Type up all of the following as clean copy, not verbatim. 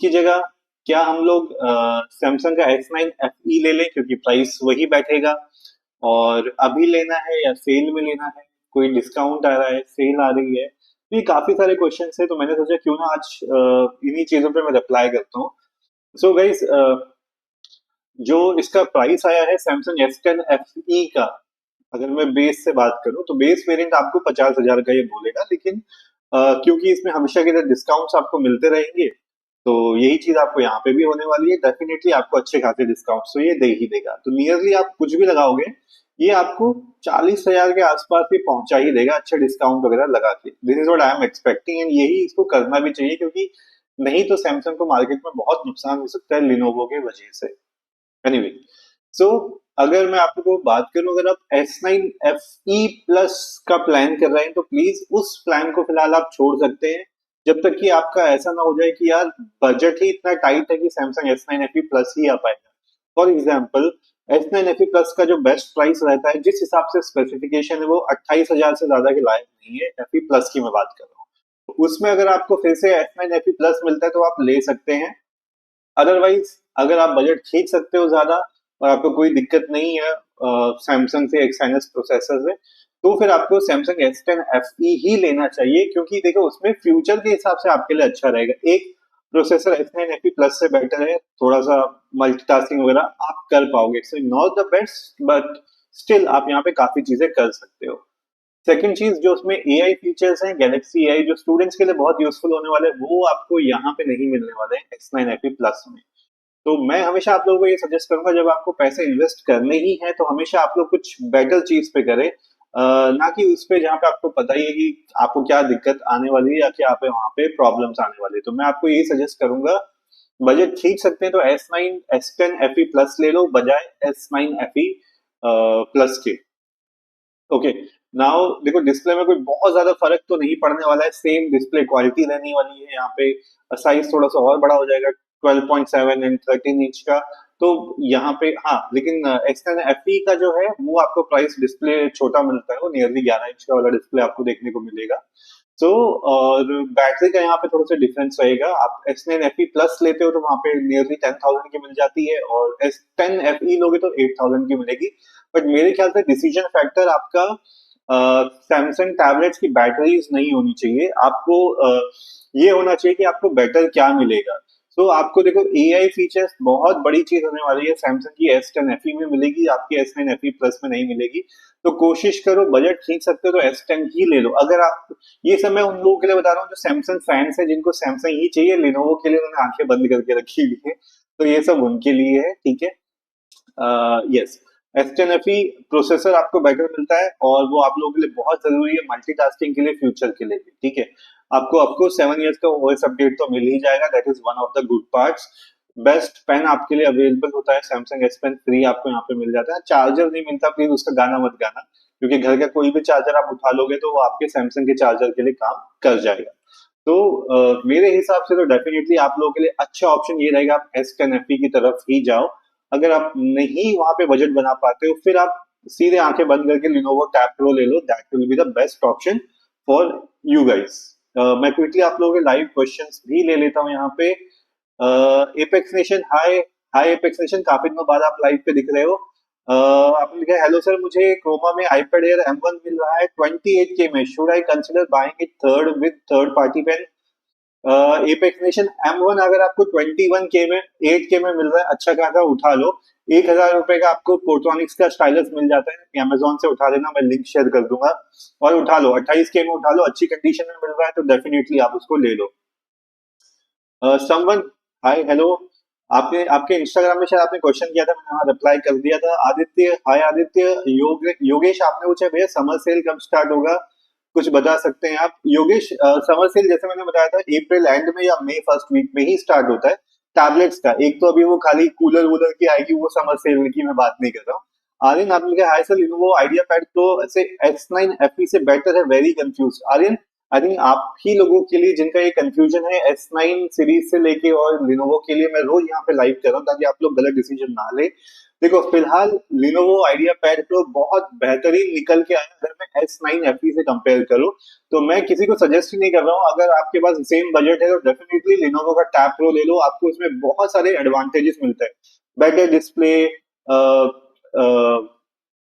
की जगह क्या हम लोग सैमसंग का S9 FE ले लें क्योंकि प्राइस वही बैठेगा, और अभी लेना है या सेल में लेना है, कोई डिस्काउंट आ रहा है, सेल आ रही है। तो ये काफी सारे क्वेश्चन है, तो मैंने सोचा क्यों ना आज इन्हीं चीजों पे मैं रिप्लाई करता हूँ। सो गाइस, जो इसका प्राइस आया है सैमसंग S10 FE का, अगर मैं बेस से बात करूं तो बेस वेरिएंट आपको 50,000 का ये बोलेगा, लेकिन क्योंकि इसमें हमेशा की तरह डिस्काउंट्स आपको मिलते रहेंगे, तो यही चीज आपको यहाँ पे भी होने वाली है। डेफिनेटली आपको अच्छे खासे डिस्काउंट्स तो ये दे ही देगा। तो नियरली आप कुछ भी लगाओगे, ये आपको 40,000 के आसपास भी पहुंचा ही देगा, अच्छे डिस्काउंट वगैरह लगा के। This is what I am expecting, and यही इसको करना भी चाहिए, क्योंकि नहीं तो सैमसंग को मार्केट में बहुत नुकसान हो सकता है लिनोवो के वजह से। एनीवे, सो अगर मैं आपको बात करूं, अगर आप S9 FE+ का प्लान कर रहे हैं तो प्लीज उस प्लान को फिलहाल आप छोड़ सकते हैं, जब तक कि आपका ऐसा ना हो जाए कि यार बजट ही इतना टाइट है कि सैमसंग S9 FE+ ही आ पाएगा। फॉर एग्जाम्पल, S9 FE+ का जो बेस्ट प्राइस रहता है, जिस हिसाब से स्पेसिफिकेशन है, वो 28,000 से ज्यादा के लायक नहीं है। FE+ की मैं बात कर रहा हूँ, तो उसमें अगर आपको फिर से S9 FE+ मिलता है तो आप ले सकते हैं। अदरवाइज अगर आप बजट खींच सकते हो ज्यादा और आपको कोई दिक्कत नहीं है सैमसंग से एक्साइनस प्रोसेसर से, तो फिर आपको सैमसंग S10 FE ही लेना चाहिए, क्योंकि देखो उसमें फ्यूचर के हिसाब से आपके लिए अच्छा रहेगा। एक प्रोसेसर S9 FE+ से बेटर है, थोड़ा सा मल्टीटास्किंग वगैरह आप कर पाओगे। It's not the best, but still आप यहाँ पे काफी चीजें कर सकते हो। सेकंड चीज, जो उसमें एआई फीचर्स हैं, गैलेक्सी एआई, जो स्टूडेंट्स के लिए बहुत यूजफुल होने वाले हैं, वो आपको यहाँ पे नहीं मिलने वाले हैं S9 FE+ में। तो मैं हमेशा आप लोगों को ये सजेस्ट करूंगा, जब आपको पैसे इन्वेस्ट करने ही है तो हमेशा आप लोग कुछ बेटर चीज पे करें, ना कि उस पे जहाँ पे आपको पता ही है कि आपको क्या दिक्कत आने वाली है या क्या पे वहां पे प्रॉब्लम्स आने वाली है। तो मैं आपको यही सजेस्ट करूंगा, बजट खींच सकते हैं तो S10 FE+ ले लो बजाय S9 FE+ के। ओके, नाउ देखो डिस्प्ले में कोई बहुत ज्यादा फर्क तो नहीं पड़ने वाला है, सेम डिस्प्ले क्वालिटी रहने वाली है। यहाँ पे साइज थोड़ा सा और बड़ा हो जाएगा, 12.7 एंड 13 इंच का। तो यहाँ पे हाँ, लेकिन S10 FE का जो है वो आपको प्राइस डिस्प्ले छोटा मिलता है, वो नियरली 11 इंच का वाला डिस्प्ले आपको देखने को मिलेगा। तो और बैटरी का यहाँ पे थोड़ा सा डिफरेंस रहेगा। आप S9 FE+ लेते हो तो वहां पे नियरली 10,000 की मिल जाती है, और S10 FE लोगे तो 8,000 की मिलेगी। बट मेरे ख्याल से डिसीजन फैक्टर आपका सैमसंग टैबलेट्स की बैटरीज नहीं होनी चाहिए, आपको ये होना चाहिए कि आपको बेटर क्या मिलेगा। तो आपको देखो एआई फीचर्स बहुत बड़ी चीज होने वाली है, सैमसंग की S10 FE में मिलेगी, आपकी S9 FE+ में नहीं मिलेगी। तो कोशिश करो, बजट खींच सकते हो तो S10 ही ले लो। अगर आप, ये सब मैं उन लोगों के लिए बता रहा हूँ जो सैमसंग फैंस है, जिनको सैमसंग ही चाहिए, लिनोवो के लिए उन्होंने आंखें बंद करके रखी हुई है, तो ये सब उनके लिए है, ठीक है। यस, S10 FE प्रोसेसर आपको बेटर मिलता है, और वो आप लोगों के लिए बहुत जरूरी है मल्टीटास्किंग के लिए, फ्यूचर के लिए भी, ठीक है। आपको आपको 7 इयर्स का OS अपडेट तो मिल ही जाएगा, that is one of the good parts. Best pen आपके लिए अवेलेबल होता है, सैमसंग S Pen 3 आपको यहाँ पे मिल जाता है। चार्जर नहीं मिलता, प्लीज उसका गाना मत गाना, क्योंकि घर का कोई भी चार्जर आप उठा लोगे तो वो आपके सैमसंग के चार्जर के लिए काम कर जाएगा। तो मेरे हिसाब से तो डेफिनेटली आप लोगों के लिए अच्छा ऑप्शन ये रहेगा, आप S10 FE की तरफ ही जाओ। अगर आप नहीं वहां पे बजट बना पाते हो, फिर आप सीधे आंखें बंद करके लिनोवो टैब प्रो ले लो, that will be the best option for you guys. मैं क्विकली आप लोगों के लाइव क्वेश्चंस भी ले लेता हूँ यहाँ पे। एपेक्स नेशन, हाय। हाय एपेक्स नेशन, काफी दिनों बाद आप लाइव पे दिख रहे हो। आपने लिखा है, हेलो सर, मुझे क्रोमा में iPad Air M1 मिल रहा है 28K में, should I consider buying it third with third party pen? Apex nation, M1 अगर आपको 21K में, 8K में मिल रहा है, अच्छा खासा उठा लो। 1,000 रुपए का आपको पोर्ट्रॉनिक्स का स्टाइलस मिल जाता है, अमेजोन से उठा लेना, मैं लिंक शेयर कर दूंगा, और उठा लो। 28K में उठा लो, अच्छी कंडीशन में मिल रहा है तो डेफिनेटली आप उसको ले लो। समवन, हाय, हेलो। आपने आपके इंस्टाग्राम में शायद आपने क्वेश्चन किया था, मैंने वहाँ रिप्लाई कर दिया था। आदित्य, हाय आदित्य। योगेश आपने पूछा भैया समर सेल कब स्टार्ट होगा, कुछ बता सकते हैं आप? योगेश, समर सेल जैसे मैंने बताया था अप्रैल एंड में या मई फर्स्ट वीक में ही स्टार्ट होता है टैबलेट्स का। एक तो अभी वो खाली कूलर वूलर की आएगी, वो समर सेल की मैं बात नहीं कर रहा हूँ। आर्यन, आपने कहा hi sir, Lenovo idea pad pro से S9 FE से बेटर है, very confuse. Aryan, I think आप ही लोगों के लिए जिनका ये कंफ्यूजन है S9 सीरीज से लेके और लिनोवो के लिए मैं रोज यहाँ पे लाइव कर रहा हूँ ताकि आप लोग गलत डिसीजन ना ले। देखो फिलहाल लिनोवो आइडिया पैड प्रो बहुत बेहतरीन निकल के आया अगर मैं S9 FE से कंपेयर करूँ, तो मैं किसी को सजेस्ट ही नहीं कर रहा हूँ। अगर आपके पास सेम बजट है तो डेफिनेटली लिनोवो का टैब प्रो ले लो, आपको इसमें बहुत सारे एडवांटेजेस मिलते हैं। Better display,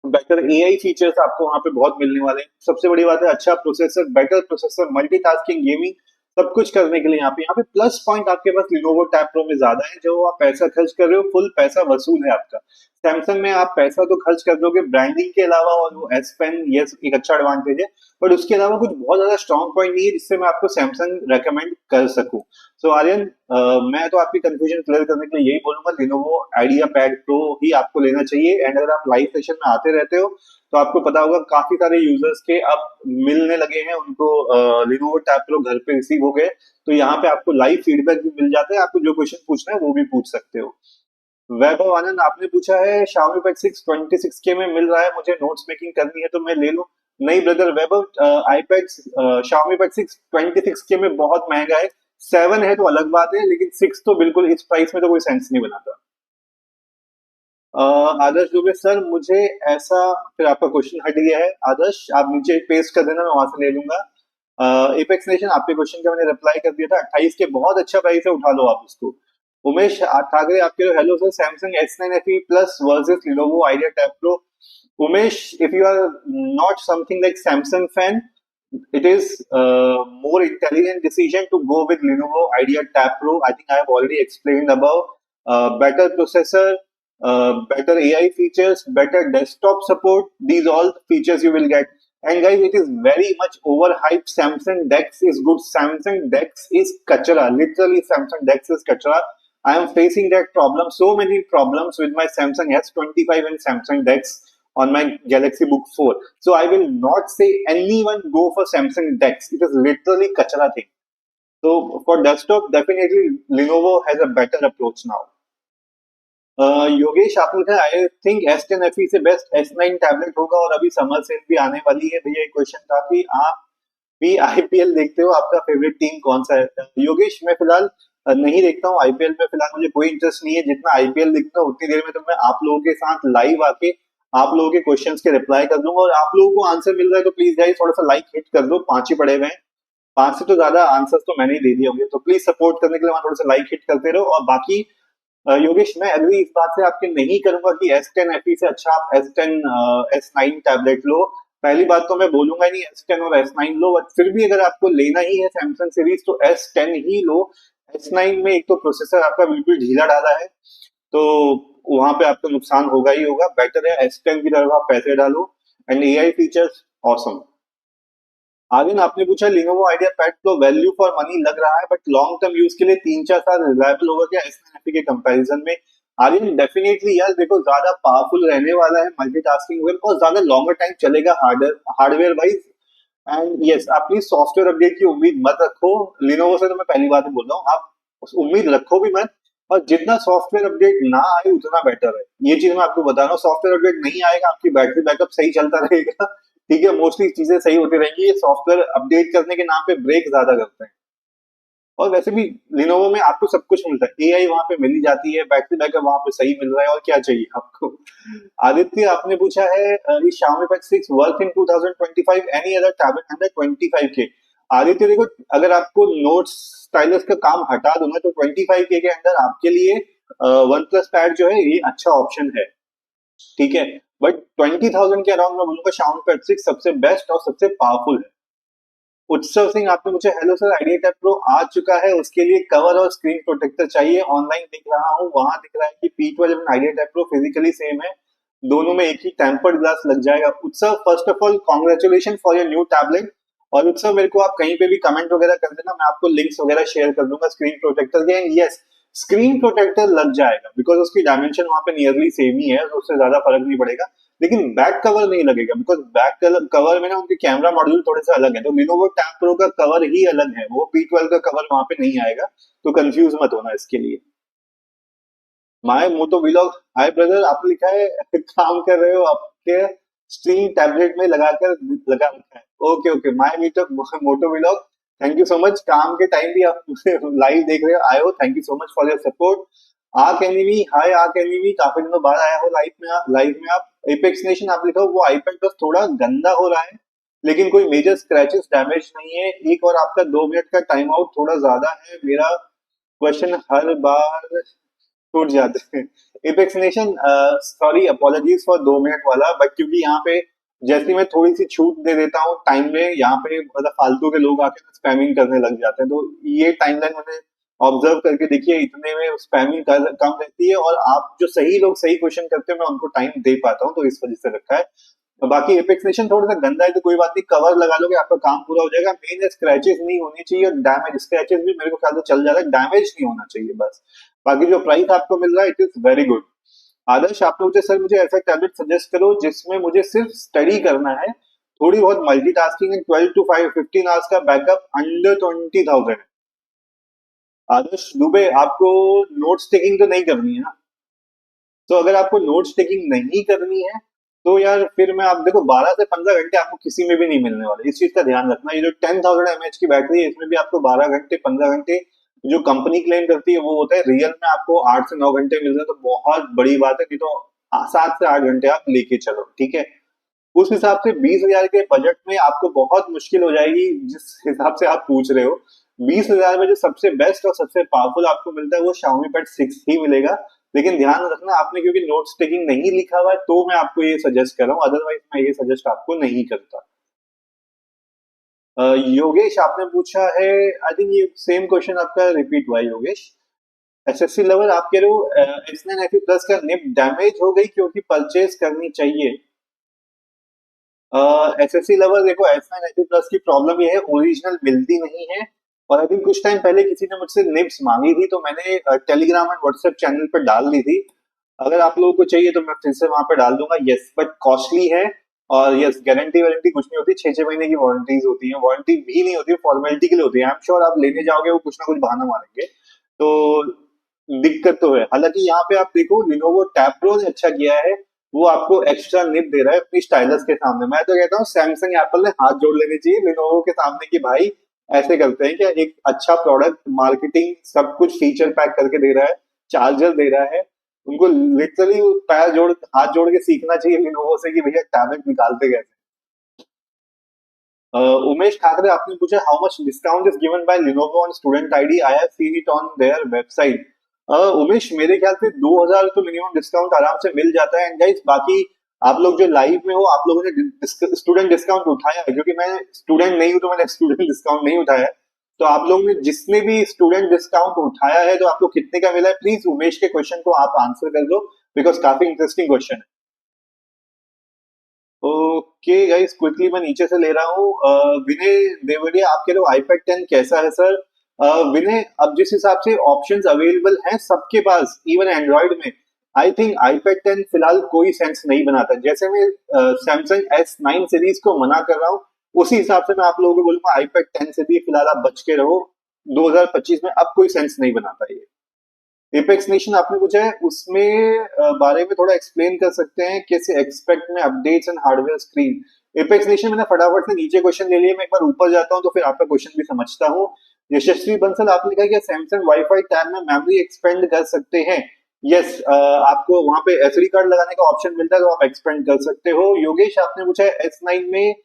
better AI features आपको वहां पे बहुत मिलने वाले हैं। सबसे बड़ी बात है अच्छा processor, better processor, multitasking, gaming, सब कुछ करने के लिए यहाँ पे प्लस पॉइंट आपके पास लिनोवो टैब प्रो में ज्यादा है। जो आप पैसा खर्च कर रहे हो फुल पैसा वसूल है आपका। सैमसंग में आप पैसा तो खर्च कर दोगे ब्रांडिंग के अलावा, और वो एस पेन ये एक अच्छा एडवांटेज है, बट उसके अलावा कुछ बहुत ज्यादा स्ट्रॉन्ग पॉइंट नहीं है जिससे मैं आपको सैमसंग रेकमेंड कर सकूं। सो आर्यन, मैं तो आपकी कंफ्यूजन क्लियर करने के लिए यही बोलूंगा लिनोवो आइडिया पैड प्रो ही आपको लेना चाहिए। एंड अगर आप लाइव सेशन में आते रहते हो तो आपको पता होगा काफी सारे यूजर्स के अब मिलने लगे हैं उनको लिनोवो टैब प्रो घर पे रिसीव हो गए, तो यहाँ पे आपको लाइव फीडबैक भी मिल जाता है, आपको जो क्वेश्चन पूछना है वो भी पूछ सकते हो। वैभव आनंद आपने पूछा है Xiaomi Pad 6 26K में मिल रहा है, मुझे नोट्स मेकिंग करनी है तो मैं ले लूं? नहीं ब्रदर वैभव, आईपैड Xiaomi Pad 6 26K में बहुत महंगा है। 7 है तो अलग बात है, लेकिन 6 तो बिल्कुल इस प्राइस में तो कोई सेंस नहीं बनाता। आदर्श दुबे सर मुझे ऐसा, फिर आपका क्वेश्चन हट गया है आदर्श, आप नीचे पेस्ट कर देना मैं वहां से ले लूंगा। एपेक्स नेशन आपके क्वेश्चन का मैंने रिप्लाई कर दिया था, 28 के बहुत अच्छा प्राइस है, उठा लो आप उसको। उमेश ठाकरे आपके लिए hello sir, Samsung S9 FE plus versus Lenovo idea tab pro. Umesh, if you are not something like Samsung fan, it is more intelligent decision to go with Lenovo Idea Tab Pro. I think I have already explained above. Better processor, better AI features, better desktop support. These all features you will get. And guys, it is very much overhyped. Samsung Dex is good. Samsung Dex is kachara. Literally, Samsung Dex is kachara. I am facing that problem. So many problems with my Samsung S25 and Samsung Dex on my Galaxy Book 4. So I will not say anyone go for Samsung Dex. It is literally kachara thing. So for desktop, definitely Lenovo has a better approach now. Yogesh आपने कहा I think S10 FE से best S9 tablet होगा, और अभी summer sale भी आने वाली है। भैया एक क्वेश्चन था कि आप भी आईपीएल देखते हो, आपका फेवरेट टीम कौन सा है? योगेश मैं फिलहाल नहीं देखता हूँ आईपीएल में, फिलहाल मुझे कोई इंटरेस्ट नहीं है। जितना आईपीएल देखता हूँ उतनी देर में तो मैं आप लोगों के साथ लाइव आके आप लोगों के क्वेश्चंस के रिप्लाई कर दूंगा, और आप लोगों को आंसर मिल रहा है तो प्लीज गाइस थोड़ा सा लाइक हिट कर दो। 5 ही पड़े हुए हैं, 5 से तो ज्यादा आंसर्स तो मैंने ही दे दिए होंगे, तो प्लीज सपोर्ट करने के लिए वहां थोड़ा सा लाइक हिट करते रहो। और बाकी योगेश मैं अग्री इस बात से आपके नहीं करूंगा कि S10 FE से अच्छा आप S10 S9 टैबलेट लो। पहली बात तो मैं बोलूंगा नहीं S10 और S9 लो, बट फिर भी अगर आपको लेना ही है सैमसंग सीरीज तो S10 ही लो। S9 में एक तो प्रोसेसर आपका बिल्कुल ढीला ढाला है, तो वहां पे आपको नुकसान होगा ही होगा। बेटर है S10 की तरफ आप पैसे डालो। And AI features awesome. Aryan आपने पूछा Lenovo idea pad pro value for money लग रहा है, बट लॉन्ग टर्म यूज के लिए 3-4 साल रिलायबल होगा क्या S9 FE के कंपैरिजन में? आर्यन डेफिनेटली यार, देखो ज्यादा पावरफुल रहने वाला है, मल्टीटास्किंग वगैरह, और ज्यादा लॉन्गर टाइम चलेगा हार्डवेयर वाइज। एंड यस, आप प्लीज सॉफ्टवेयर अपडेट की उम्मीद मत रखो लिनोवो से, तो मैं पहली बात बोल रहा हूँ आप उस उम्मीद रखो भी मत। और जितना सॉफ्टवेयर अपडेट ना आए उतना बेटर है, ये चीज मैं आपको बता रहा हूँ। सॉफ्टवेयर अपडेट नहीं आएगा, आपकी बैटरी बैकअप सही चलता रहेगा, ठीक है, मोस्टली चीजें सही होती रहेंगी। ये सॉफ्टवेयर अपडेट करने के नाम पे ब्रेक ज्यादा करते हैं। और वैसे भी लिनोवो में आपको सब कुछ मिलता है, एआई वहां पे मिल ही जाती है, बैटरी बैकअप वहां पे सही मिल रहा है, और क्या चाहिए आपको? आदित्य आपने पूछा है Xiaomi Pad 6 work in 2025 any other tablet under 25K? Aditya देखो, अगर आपको नोट्स स्टाइलस का काम हटा दो ना तो 25K के अंदर आपके लिए वन प्लस पैड जो है ये अच्छा ऑप्शन है, ठीक है। बट 20,000 के अराउंड मैं बोलूंगा Xiaomi Pad 6 सबसे बेस्ट और सबसे पावरफुल है। उत्सव सिंह आपने मुझे hello sir idea tab pro आ चुका है, उसके लिए कवर और स्क्रीन प्रोटेक्टर चाहिए। ऑनलाइन दिख रहा हूँ, वहां दिख रहा है कि P12 और idea tab pro physically same है, दोनों में एक ही टेम्पर्ड ग्लास लग जाएगा। उत्सव first of all congratulation for your new tablet. और उत्सव मेरे को आप कहीं पे भी कमेंट वगैरह कर देना, मैं आपको लिंक्स वगैरह शेयर कर दूंगा स्क्रीन प्रोटेक्टर के। एंड यस, स्क्रीन प्रोटेक्टर लग जाएगा बिकॉज उसकी डायमेंशन वहां पे नियरली सेम ही है, तो उससे ज्यादा फर्क नहीं पड़ेगा। लेकिन बैक कवर नहीं लगेगा बिकॉज बैक कवर में ना उनके कैमरा मॉड्यूल थोड़े से अलग है, तो लिनोवो टैब प्रो का कवर ही अलग है, वो P12 का कवर वहां पे नहीं आएगा, तो कंफ्यूज मत होना इसके लिए। My moto vlog, hi brother, आपने लिखा है काम कर रहे हो आपके स्ट्रीम टैबलेट में लगाकर लगा रखा है। Okay okay, my meetup moto vlog. Thank you so much, काम के टाइम भी आप लाइव देख रहे हो, आए हो, thank you so much for your support. Arc enemy, hi arc enemy, काफी दिनों बाद आया हो लाइव में आप। एपेक्स नेशन आप लिखो, वो आईपैड बस थोड़ा गंदा हो रहा है, लेकिन कोई मेजर स्क्रैचेस डैमेज नहीं है। एक और आपका 2 मिनट का टाइम आउट थोड़ा ज्यादा है, मेरा क्वेश्चन हर बार छूट जाते हैं। Apex nation, sorry, apologies for 2 minute वाला, बट क्योंकि यहाँ पे जैसे मैं थोड़ी सी छूट दे देता हूँ टाइम में, यहाँ पे मतलब फालतू के लोग आके स्पैमिंग करने लग जाते हैं, तो ये टाइमलाइन मैंने ऑब्जर्व करके देखिए, इतने में स्पैमिंग कम रहती है, और आप जो सही लोग सही क्वेश्चन करते हैं मैं उनको टाइम दे पाता हूँ, तो इस वजह से रखा है। तो बाकी एपेक्स नेशन थोड़ा सा गंदा है तो कोई बात नहीं, कवर लगा लोगे आपका काम पूरा हो जाएगा। मेन स्क्रैचेस नहीं होनी चाहिए, और डैमेज स्क्रैचेस भी मेरे को ख्याल से चल जाएगा, डैमेज नहीं होना चाहिए बस। बाकी जो प्राइस आपको मिल रहा है इट इज वेरी गुड। आदर्श, आप लोग सर मुझे ऐसा टैबलेट सजेस्ट करो जिसमें मुझे सिर्फ स्टडी करना है, थोड़ी बहुत मल्टीटास्किंग है, 12 to 15 आवर्स का बैकअप, अंडर 20,000 है। आदर्श दुबे, आपको नोट्स टेकिंग तो नहीं करनी है ना? तो अगर आपको नोट्स टेकिंग नहीं करनी है तो यार फिर मैं, आप देखो, 12 से 15 घंटे आपको किसी में भी नहीं मिलने वाले, इस चीज का ध्यान रखना। ये जो 10,000 mAh की बैटरी है इसमें भी आपको 12 घंटे 15 घंटे जो कंपनी क्लेम करती है वो होता है, रियल में आपको 8 से 9 घंटे मिल रहे हैं, तो बहुत बड़ी बात है। नहीं तो 7 से 8 घंटे आप लेके चलो, ठीक है। उस हिसाब से 20,000 के बजट में आपको बहुत मुश्किल हो जाएगी, जिस हिसाब से आप पूछ रहे हो। 20,000 में जो सबसे बेस्ट और सबसे पावरफुल आपको मिलता है वो Xiaomi Pad 6 ही मिलेगा। लेकिन ध्यान रखना, आपने क्योंकि नोट्स टेकिंग नहीं लिखा हुआ है तो मैं आपको ये सजेस्ट कर रहा हूँ, अदरवाइज मैं ये सजेस्ट आपको नहीं करता। योगेश, आपने पूछा है, आई थिंक ये सेम क्वेश्चन आपका रिपीट हुआ है योगेश। एसएससी लेवल, आप कह रहे हो S9 FE प्लस का निप डैमेज हो गई क्योंकि परचेज करनी चाहिए। एसएससी लेवल, देखो S9 FE प्लस की प्रॉब्लम ये है, ओरिजिनल मिलती नहीं है। और आई थिंक कुछ टाइम पहले किसी ने मुझसे निप्स मांगी थी, तो मैंने टेलीग्राम एंड व्हाट्सएप चैनल पर डाल दी थी। अगर आप लोगों को चाहिए तो मैं फिर से वहां पे डाल दूंगा, यस, बट कॉस्टली है। और यस, गारंटी वारंटी कुछ नहीं होती, 6 6 महीने की वारंटीज होती है, वारंटी भी नहीं होती, फॉर्मेलिटी के लिए होती है। आई एम श्योर आप लेने जाओगे वो कुछ ना कुछ बहाना मारेंगे, तो दिक्कत तो है। हालांकि यहाँ पे आप देखो, लिनोवो टैब प्रो ने अच्छा किया है, वो आपको एक्स्ट्रा निप दे रहा है अपनी स्टाइलस के सामने। मैं तो कहता हूँ सैमसंग एप्पल ने हाथ जोड़ लेने चाहिए लिनोवो के सामने कि भाई ऐसे करते हैं क्या, एक अच्छा प्रोडक्ट, मार्केटिंग सब कुछ फीचर पैक करके दे रहा है, चार्जर दे रहा है, उनको लिटरली पैर जोड़ हाथ जोड़ के सीखना चाहिए लिनोवो से कि भैया टैबलेट निकालते कैसे। उमेश ठाकरे, आपने पूछा how much discount is given by Lenovo on student ID, I have seen it on their website. Umesh, मेरे ख्याल से 2,000 तो मिनिमम डिस्काउंट आराम से मिल जाता है। एंड गाइस, बाकी आप लोग जो लाइव में हो, आप लोगों ने स्टूडेंट डिस्काउंट उठाया है, क्योंकि मैं स्टूडेंट नहीं हूं तो मैंने स्टूडेंट डिस्काउंट नहीं उठाया है। तो आप लोगों ने जिसने भी स्टूडेंट डिस्काउंट उठाया है, तो आपको कितने का मिला है, प्लीज उमेश के क्वेश्चन को आप आंसर कर दो, बिकॉज काफी इंटरेस्टिंग क्वेश्चन है। ओके गाइस, क्विकली मैं नीचे से ले रहा हूँ। विनय देवरिया, आप कह रहे हो आईपैड 10 कैसा है सर? विनय, अब जिस हिसाब से ऑप्शंस अवेलेबल हैं सबके पास, इवन एंड्रॉइड में, आई थिंक आईपैड 10 फिलहाल कोई सेंस नहीं बनाता। जैसे मैं सैमसंग S9 सीरीज को मना कर रहा हूँ, उसी हिसाब से मैं आप लोगों को बोलूंगा आईपैड 10 से भी फिलहाल आप बच के रहो। 2025 में अब कोई सेंस नहीं बनाता ये। एपेक्स नेशन आपने पूछा है, उसमें बारे में थोड़ा एक्सप्लेन कर सकते हैं, कैसे एक्सपेक्ट में updates and hardware screen. Apex nation मैंने फटाफट से नीचे क्वेश्चन ले लिए, मैं एक बार ऊपर जाता हूँ तो फिर आपका क्वेश्चन भी समझता हूँ। यशस्वी बंसल, आपने कहा कि सैमसंग वाईफाई टैब में मेमोरी एक्सपेंड कर सकते हैं। यस, आपको वहां पे एसडी कार्ड लगाने का ऑप्शन मिलता है, तो आप एक्सपेंड कर सकते हो। योगेश, आपने पूछा है S9 में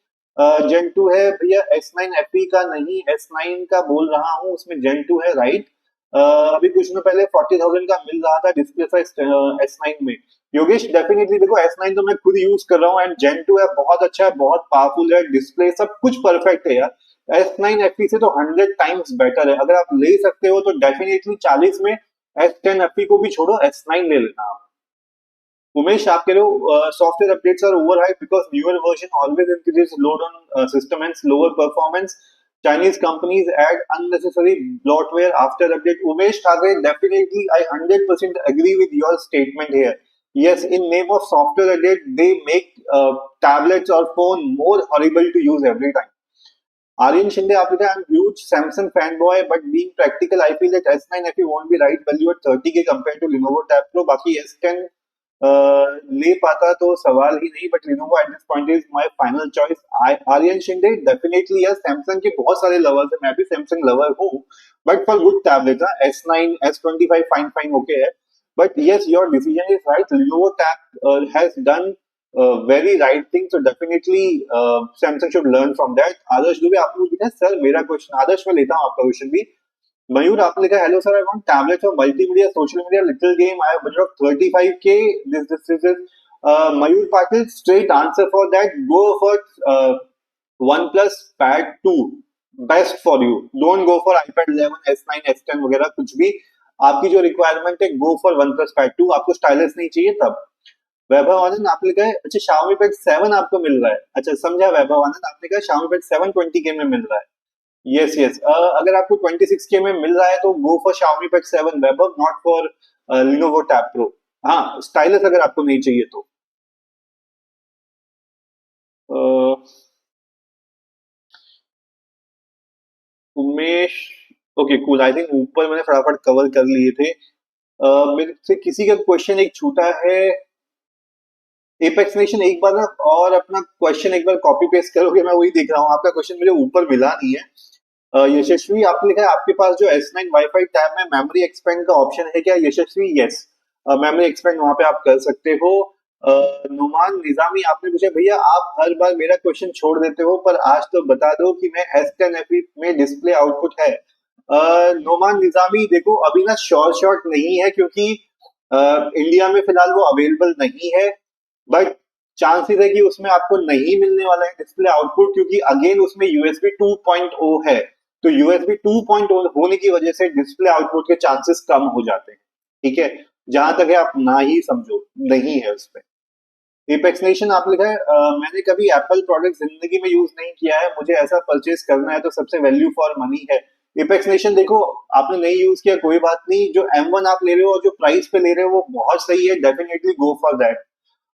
जेन 2 है, भैया S9 FE का नहीं, S9 का बोल रहा हूँ, उसमें जेन 2 है, राइट। अभी कुछ दिनों पहले 40,000 का मिल रहा था डिस्प्ले साइज S9 में। योगेश, डेफिनेटली देखो, S9 तो मैं खुद यूज कर रहा हूँ, एंड जेन 2 है, बहुत अच्छा है, बहुत पावरफुल है, डिस्प्ले सब कुछ परफेक्ट है यार। S9 FE से तो 100 टाइम्स बेटर है। अगर आप ले सकते हो तो डेफिनेटली 40 में S10 FE को भी छोड़ो, S9 ले लेना आप। उमेश, आप कह रहे हो software updates are over hype because newer version always increases load on system and slower performance, Chinese companies add unnecessary bloatware after update. Umesh Thakre, definitely I 100% agree with your statement here. Yes, in name of software update, they make tablets or phone more horrible to use every time. Aryan Shinde, after that, I'm huge Samsung fanboy, but being practical, I feel that S9 FE won't be right value at 30K compared to Lenovo Tab Pro. बाकी S10 ले पाता तो सवाल ही नहीं, but Lenovo at this point is my final choice. Aryan Shinde definitely yes, Samsung के बहुत सारे लवर्स हैं, मैं भी सैमसंग लवर हूँ, but for good tablet S9 S25 fine fine okay है, but yes your decision is right, Lenovo tab has done very right thing, so definitely Samsung should learn from that. Adarsh Dubey आपने पूछा sir मेरा question, आदर्श मैं लेता हूँ आपका question भी। मयूर आपने लिखा hello sir, I want tablet for multimedia social media little game, I have budget of 35K, this is Mayur Patil, straight answer for that, go for one plus pad 2, best for you, don't go for iPad 11 S9 S10 वगैरह कुछ भी। आपकी जो requirement है go for one plus pad 2, आपको stylish नहीं चाहिए तब। वैभव आनंद आपने कहा अच्छा Xiaomi Pad 7 आपको मिल रहा है, अच्छा समझा वैभव आनंद, आपने कहा Xiaomi Pad 7 20K में मिल रहा है। यस यस, अगर आपको 26K में मिल रहा है तो go for Xiaomi Pad 7 Vaibhav, not for Lenovo Tab Pro। हाँ स्टाइलस अगर आपको नहीं चाहिए तो। Uh, Umesh, okay cool, I think ऊपर मैंने फटाफट कवर कर लिए थे। मेरे से किसी का क्वेश्चन एक छूटा है, एपेक्स नेशन एक बार ना और अपना क्वेश्चन एक बार कॉपी पेस्ट करोगे, मैं वही देख रहा हूँ, आपका क्वेश्चन मुझे ऊपर मिला नहीं है। यशस्वी आपने लिखा है आपके पास जो S9 वाईफाई टैब में मेमोरी एक्सपेंड का ऑप्शन है क्या यशस्वी? यस, मेमोरी एक्सपेंड वहां पे आप कर सकते हो। नुमान निजामी आपने पूछा भैया आप हर बार मेरा क्वेश्चन छोड़ देते हो, पर आज तो बता दो कि मैं S10 FE में डिस्प्ले आउटपुट है। नुमान निजामी देखो अभी ना श्योर शॉट नहीं है, क्योंकि इंडिया में फिलहाल वो अवेलेबल नहीं है, बट चांसेस है कि उसमें आपको नहीं मिलने वाला है डिस्प्ले आउटपुट, क्योंकि अगेन उसमें USB 2.0 है, तो USB 2.0 होने की वजह से डिस्प्ले आउटपुट के चांसेस कम हो जाते हैं। ठीक है, जहां तक है आप ना ही समझो, नहीं है उसमें। एपेक्स नेशन आप लिखा है मैंने कभी एप्पल प्रोडक्ट जिंदगी में यूज नहीं किया है, मुझे ऐसा परचेज करना है तो सबसे वैल्यू फॉर मनी है। एपेक्स नेशन देखो आपने नहीं यूज किया कोई बात नहीं, जो M1 आप ले रहे हो और जो प्राइस पे ले रहे हो वो बहुत सही है, definitely go for that.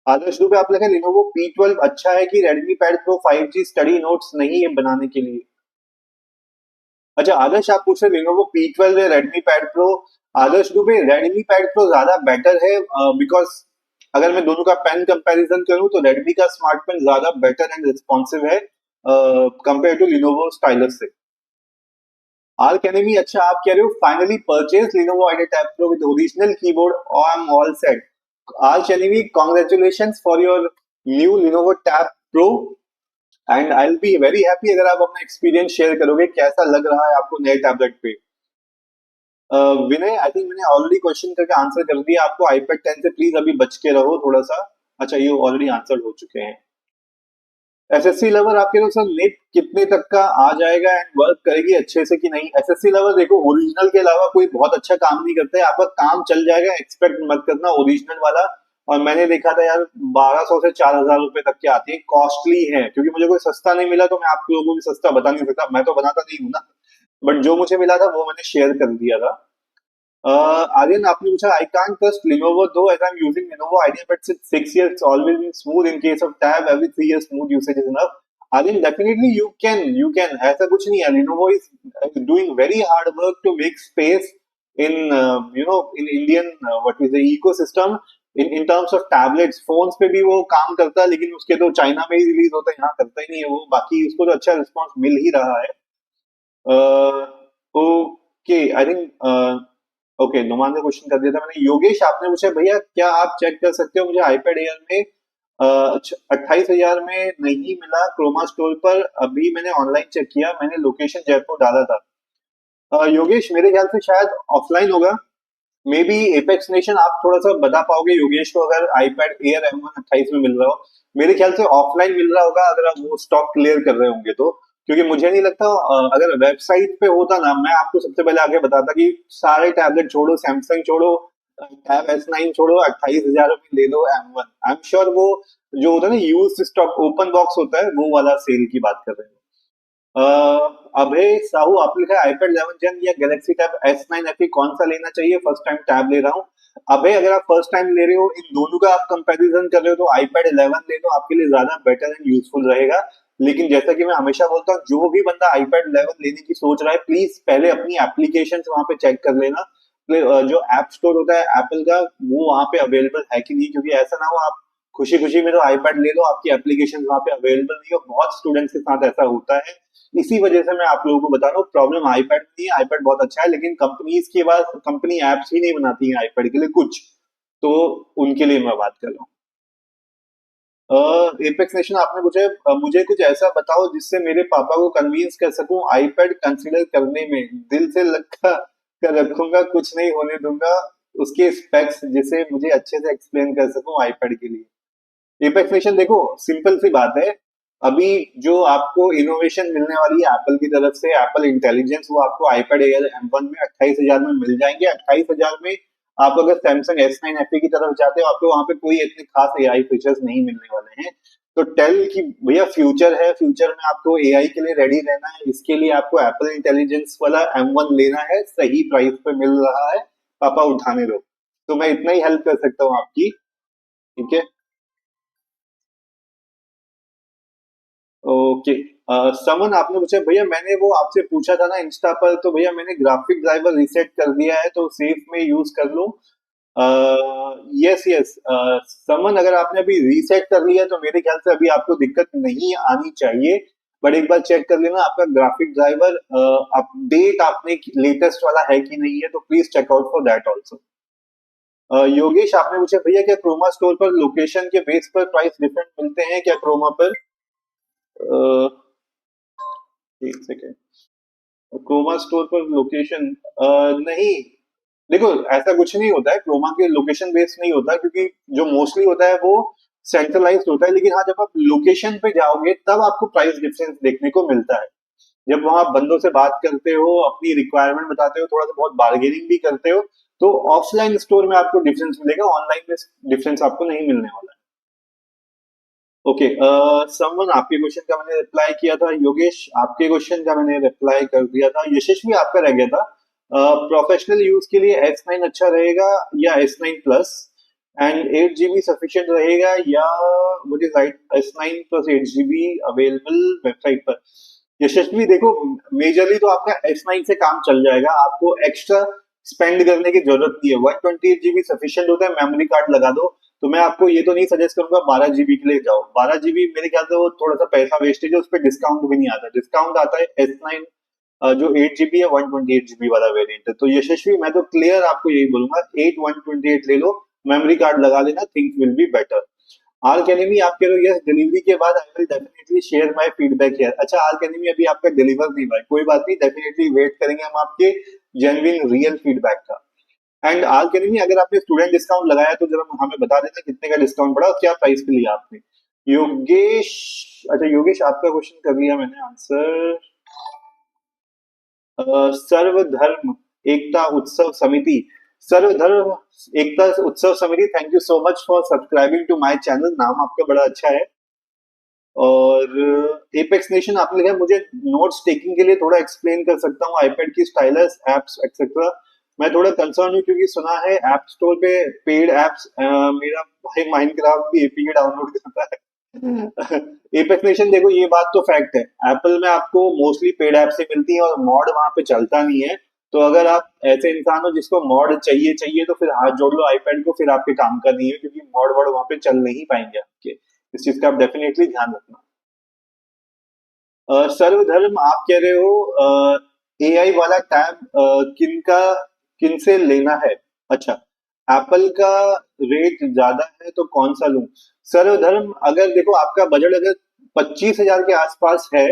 Adarsh Dubey आप लिखा Lenovo P12 अच्छा है कि Redmi Pad Pro 5G study notes नहीं है बनाने के लिए? अच्छा आदर्श आप पूछ रहे Lenovo P12 या Redmi Pad Pro? आदर्श दुबे Redmi Pad Pro ज्यादा बेटर है, बिकॉज अगर मैं दोनों का पेन कंपैरिजन करूं तो Redmi का स्मार्ट पेन ज्यादा बेटर एंड रिस्पॉन्सिव है कंपेयर टू Lenovo स्टाइलस से। आर कैनेमी अच्छा आप कह रहे हो finally purchase Lenovo IdeaTab Pro with original keyboard, I am all set। आर कैनेमी congratulations for your new Lenovo Tab Pro and I will be very happy अगर आप अपना एक्सपीरियंस शेयर करोगे कैसा लग रहा है आपको नए टैबलेट पे। विनय आई थिंक मैंने ऑलरेडी क्वेश्चन करके आंसर कर दिया आपको, iPad 10 से प्लीज अभी बच के रहो थोड़ा सा। अच्छा ये ऑलरेडी आंसर हो चुके हैं। एसएससी लेवल आपके तो सर नेट कितने तक का आ जाएगा एंड वर्क करेगी अच्छे से कि नहीं? एसएससी लेवल देखो ओरिजिनल के अलावा कोई बहुत अच्छा काम नहीं करता है, आपका काम चल जाएगा, एक्सपेक्ट मत करना ओरिजिनल वाला। और मैंने देखा था यार 1200 से 4000 रुपए तक के आती है, कॉस्टली है, क्योंकि मुझे कोई सस्ता नहीं मिला तो मैं आप लोगों को भी सस्ता बता नहीं सकता, मैं तो बनाता नहीं हूँ ना, बट जो मुझे मिला था वो मैंने शेयर कर दिया था। आर्यन आपने पूछा I can't trust Lenovo though as I'm using Lenovo IdeaPad since 6 years, it's always been smooth, in case of tab every 3 years smooth usage is enough। Aryan definitely you can ऐसा कुछ नहीं है, Lenovo is doing very hard work to make space in in Indian what is the ecosystem in terms of tablets, phones पे भी वो काम करता है, लेकिन उसके तो चाइना में ही रिलीज होता है, यहाँ करता ही नहीं है वो, बाकी उसको तो अच्छा रिस्पॉन्स मिल ही रहा है। Okay I think okay Numan ने क्वेश्चन कर दिया था मैंने। योगेश आपने पूछा भैया क्या आप चेक कर सकते हो मुझे iPad Air में 28,000 में नहीं मिला क्रोमा स्टोर पर, अभी मैंने ऑनलाइन चेक किया, मैंने लोकेशन जयपुर डाला था। योगेश मेरे ख्याल से शायद ऑफलाइन होगा, मे बी एपेक्स नेशन आप थोड़ा सा बता पाओगे योगेश को, अगर iPad Air M1 28 में मिल रहा हो, मेरे ख्याल से ऑफलाइन मिल रहा होगा अगर आप वो स्टॉक क्लियर कर रहे होंगे तो, क्योंकि मुझे नहीं लगता अगर वेबसाइट पे होता ना मैं आपको सबसे पहले आगे बताता कि सारे टैबलेट छोड़ो, सैमसंग छोड़ो, टैब S9 छोड़ो, 28,000 में ले लो M1, आई एम श्योर वो जो होता है ना यूज स्टॉक ओपन बॉक्स होता है वो वाला सेल की बात कर रहे हैं। अभय साहू आपने लिखा है iPad 11 Gen या Galaxy Tab S9 FE कौन सा लेना चाहिए, फर्स्ट टाइम टैब ले रहा हूँ। अभय अगर आप फर्स्ट टाइम ले रहे हो, इन दोनों का आप कंपैरिजन कर रहे हो, तो iPad 11 ले लो, आपके लिए ज्यादा बेटर एंड यूजफुल रहेगा। लेकिन जैसा कि मैं हमेशा बोलता हूँ जो भी बंदा iPad 11 लेने की सोच रहा है प्लीज पहले अपनी एप्लीकेशन वहां पे चेक कर लेना, जो ऐप स्टोर होता है एप्पल का, वो वहां पे अवेलेबल है कि नहीं, क्योंकि ऐसा ना हो आप खुशी खुशी में तो आईपैड ले लो, आपकी एप्लीकेशन वहां पे अवेलेबल नहीं हो। बहुत स्टूडेंट्स के साथ ऐसा होता है। इसी वजह से मैं आप लोगों को बता रहा हूँ, प्रॉब्लम आईपैड नहीं है, आईपैड बहुत अच्छा है, लेकिन कंपनीज के पास कंपनी एप्स ही नहीं बनाती है आईपैड के लिए कुछ, तो उनके लिए मैं बात कर रहा हूँ। एपेक्स नेशन आपने मुझे मुझे कुछ ऐसा बताओ जिससे मेरे पापा को कन्विंस कर सकूं आईपैड कंसीडर करने में। दिल से लगा कर रखूंगा, कुछ नहीं होने दूंगा उसके स्पेक्स, जिसे मुझे अच्छे से एक्सप्लेन कर सकूं आईपैड के लिए। एपेक्स नेशन देखो, सिंपल सी बात है। अभी जो आपको इनोवेशन मिलने वाली है एप्पल की तरफ से, एप्पल इंटेलिजेंस, वो आपको आईपैड एयर M1 में 28,000 में मिल जाएंगे। 28,000 में आप अगर सैमसंग S9 FE की तरफ जाते हो, आपको वहां पे कोई इतने खास एआई फीचर्स नहीं मिलने वाले हैं। तो टेल कि भैया फ्यूचर है, फ्यूचर में आपको एआई के लिए रेडी रहना है, इसके लिए आपको एप्पल इंटेलिजेंस वाला M1 लेना है, सही प्राइस पे मिल रहा है, पापा उठाने दो। तो मैं इतना ही हेल्प कर सकता हूँ आपकी। ठीक है। ओके। समन आपने पूछा भैया, मैंने वो आपसे पूछा था ना इंस्टा पर, तो भैया मैंने ग्राफिक ड्राइवर रीसेट कर दिया है, तो सेफ में यूज कर लूं? Yes yes. समन, अगर आपने अभी रीसेट कर लिया तो मेरे ख्याल से अभी आपको दिक्कत नहीं आनी चाहिए। बट एक बार चेक कर लेना आपका ग्राफिक ड्राइवर अपडेट आपने लेटेस्ट वाला है कि नहीं है, तो please check out for that also. Yogesh आपने पूछा भैया, क्या क्रोमा स्टोर पर लोकेशन के बेस पर प्राइस डिफरेंट मिलते हैं क्या क्रोमा पर? एक सेकेंड। क्रोमा स्टोर पर लोकेशन नहीं, देखो ऐसा कुछ नहीं होता है, क्रोमा के लोकेशन बेस्ड नहीं होता, क्योंकि जो मोस्टली होता है वो सेंट्रलाइज्ड होता है। लेकिन हाँ, जब आप लोकेशन पे जाओगे तब आपको प्राइस डिफरेंस देखने को मिलता है। जब वहां बंदों से बात करते हो, अपनी रिक्वायरमेंट बताते हो, थोड़ा सा बहुत बार्गेनिंग भी करते हो, तो ऑफलाइन स्टोर में आपको डिफरेंस मिलेगा, ऑनलाइन में डिफरेंस आपको नहीं मिलने वाला है। ओके। समवन, आपके क्वेश्चन का मैंने रिप्लाई किया था। योगेश, आपके क्वेश्चन का मैंने रिप्लाई कर दिया था। यशस्वी, आपका रह गया था। प्रोफेशनल यूज के लिए S9 अच्छा रहेगा या S9 plus, and 8 GB sufficient रहेगा, या मुझे right S9 + 8 GB available website पर? यशस्वी देखो, मेजरली तो आपका S9 से काम चल जाएगा, आपको एक्स्ट्रा स्पेंड करने की जरूरत नहीं है। 128 GB सफिशिएंट होता है, मेमोरी कार्ड लगा दो। तो मैं आपको ये तो नहीं सजेस्ट करूंगा 12 GB के लिए जाओ। 12 GB मेरे ख्याल से वो थोड़ा सा पैसा वेस्टेज है, उस पर डिस्काउंट भी नहीं आता। डिस्काउंट आता है S9 जो 8 GB है, 128 GB वाला वेरिएंट है। तो यशस्वी, मैं तो क्लियर आपको यही बोलूंगा, 128 ले लो, मेमोरी कार्ड लगा लेना, things will be better. R academy, आप कह रहे हो यस, डिलीवरी के बाद I will definitely share my feedback here. अच्छा, आर एकेडमी अभी आपका डिलीवर नहीं हुआ है, कोई बात नहीं, डेफिनेटली वेट करेंगे हम आपके जेन्युइन रियल फीडबैक का। एंड आर एकेडमी, अगर आपने स्टूडेंट डिस्काउंट लगाया तो जरा हमें बता देना कितने का डिस्काउंट पड़ा और क्या प्राइस पे लिया आपने। योगेश, अच्छा योगेश, आपका क्वेश्चन कर दिया मैंने आंसर। सर्वधर्म एकता उत्सव समिति, सर्वधर्म एकता उत्सव समिति, thank you so much for subscribing to my channel, नाम आपका बड़ा अच्छा है। और एपेक्स नेशन आपने लिखा, मुझे नोट्स टेकिंग के लिए थोड़ा एक्सप्लेन कर सकता हूँ आईपैड की स्टाइलस एप्स एक्सेट्रा? मैं थोड़ा कंसर्न हूँ, क्योंकि सुना है ऐप स्टोर पे पेड एप्स, मेरा भाई माइनक्राफ्ट भी एपीके डाउनलोड करता है। एपेक्स नेशन देखो, ये बात तो फैक्ट है, एप्पल में आपको मोस्टली पेड ऐप से मिलती है और मॉड वहां पे चलता नहीं है। तो अगर आप ऐसे इंसान हो जिसको मॉड चाहिए चाहिए, तो फिर हाथ जोड़ लो आईपैड को, फिर आपके काम का नहीं है, क्योंकि मॉड वर्ड वहां पे चल नहीं पाएंगे आपके। इस चीज का आप डेफिनेटली ध्यान रखना। सर्वधर्म, आप कह रहे हो एआई वाला टैब किन से लेना है? अच्छा, एप्पल का रेट ज्यादा है तो कौन सा लूं? सर्वधर्म, अगर देखो आपका बजट अगर 25,000 के आसपास है,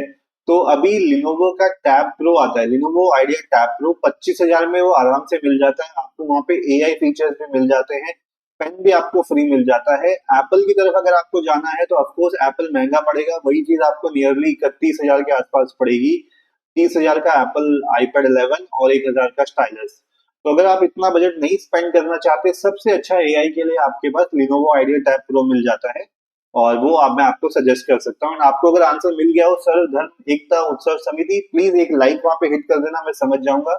तो अभी लिनोवो का टैब प्रो आता है, लिनोवो आइडिया टैब प्रो 25,000 में वो आराम से मिल जाता है आपको। वहां पे एआई फीचर्स भी मिल जाते हैं, पेन भी आपको फ्री मिल जाता है। एप्पल की तरफ अगर आपको जाना है तो ऑफकोर्स एप्पल महंगा पड़ेगा, वही चीज आपको नियरली 31,000 के आसपास पड़ेगी। 30,000 का एप्पल आईपैड 11 और 1,000 का स्टाइलस। तो अगर आप इतना बजट नहीं स्पेंड करना चाहते, सबसे अच्छा एआई के लिए आपके पास लिनोवो आइडिया टैब प्रो मिल जाता है, और वो मैं आपको सजेस्ट कर सकता हूँ। आपको अगर आंसर मिल गया हो सर्व धर्म एकता उत्सव समिति, प्लीज एक लाइक वहां पे हिट कर देना, मैं समझ जाऊंगा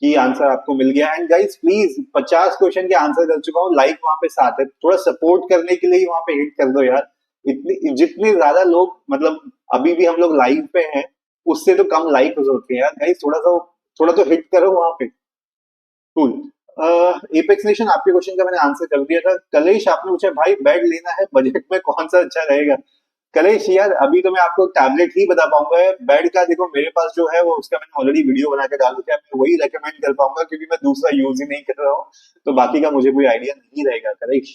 कि आंसर आपको मिल गया। एंड गाइस प्लीज, 50 क्वेश्चन के आंसर कर चुका हूँ, लाइक वहां पे 7 है, थोड़ा सपोर्ट करने के लिए ही वहां पे हिट कर दो यार। इतनी जितने ज्यादा लोग, मतलब अभी भी हम लोग लाइव पे हैं, उससे तो कम लाइक होते हैं यार। गाइस थोड़ा सा, थोड़ा तो हिट करो वहां पे। कूल। एपेक्स नेशन, आपके क्वेश्चन का मैंने आंसर कर दिया था। कलेश आपने पूछा भाई बेड लेना है, बजट में कौन सा अच्छा रहेगा। कलेश यार, अभी तो मैं आपको टैबलेट ही बता पाऊंगा। बेड का देखो मेरे पास जो है वो उसका मैंने ऑलरेडी वीडियो बना के डाल दिया है, मैं वही रेकमेंड कर पाऊंगा क्योंकि मैं दूसरा यूज ही नहीं कर रहा हूँ। तो बाकी का मुझे कोई आइडिया नहीं रहेगा कलेश।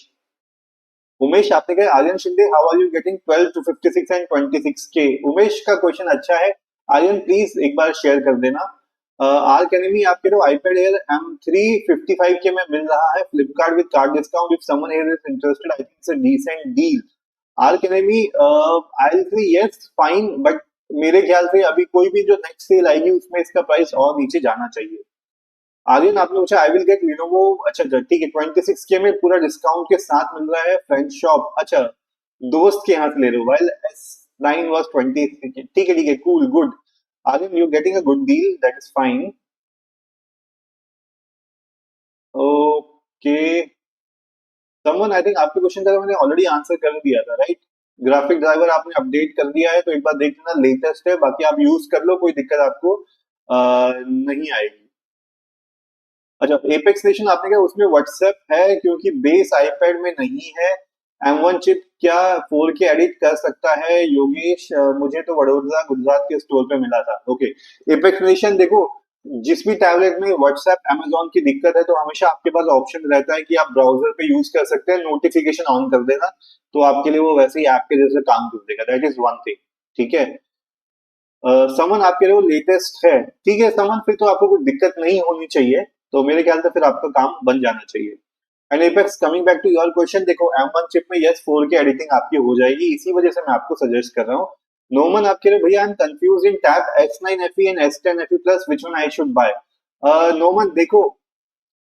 उमेश आपने कहा Aryan Shinde how are you getting 12 to 56 and 26K। Umesh का क्वेश्चन अच्छा है। आर्यन प्लीज एक बार शेयर कर देना। आर एकेडमी आपके तो आईपैड एयर M3 55K में मिल रहा है Flipkart with card discount. If someone here is interested I think it's a decent deal. R academy I will say yes fine, but मेरे ख्याल से अभी कोई भी जो नेक्स्ट सेल आएगी उसमें इसका प्राइस और नीचे जाना चाहिए। आर्यन आपने पूछा आई विल गेट लिनोवो। अच्छा अच्छा ठीक है, 26K में पूरा डिस्काउंट के साथ मिल रहा है फ्रेंच शॉप। अच्छा, दोस्त के यहाँ से ले रहे हो। Well S9 was 20। ठीक है ठीक है, cool good. Aryan you getting a good deal, that is fine. Okay, someone I think आपके क्वेश्चन का तो मैंने ऑलरेडी आंसर कर दिया था, राइट। ग्राफिक ड्राइवर आपने अपडेट कर दिया है तो एक बार देख लेना, लेटेस्ट है, बाकी आप यूज कर लो, कोई दिक्कत आपको नहीं आएगी। अच्छा, एपेक्स नेशन आपने कहा उसमें व्हाट्सएप है क्योंकि बेस आईपैड में नहीं है। M1 चिप क्या 4K एडिट कर सकता है योगेश? मुझे तो वडोदरा गुजरात के स्टोर पे मिला था। ओके, एपेक्स नेशन देखो, जिस भी टैबलेट में व्हाट्सएप Amazon की दिक्कत है तो हमेशा आपके पास ऑप्शन रहता है कि आप ब्राउजर पे यूज कर सकते हैं, नोटिफिकेशन ऑन कर देना, तो आपके लिए वो वैसे ही ऐप के जैसे काम कर देगा। That is one thing. ठीक है। समन आपके लिए वो लेटेस्ट है। ठीक है समन, फिर तो आपको कोई दिक्कत नहीं होनी चाहिए, तो मेरे ख्याल से फिर आपका काम बन जाना चाहिए। And Apex coming back to your question, देखो M1 चिप में यस 4K एडिटिंग आपकी हो जाएगी, इसी वजह से मैं आपको सजेस्ट कर रहा हूँ। नोमन आपके लिए भैया I am confuse in tab S9 FE and S10 FE plus which one I should buy. Noman देखो,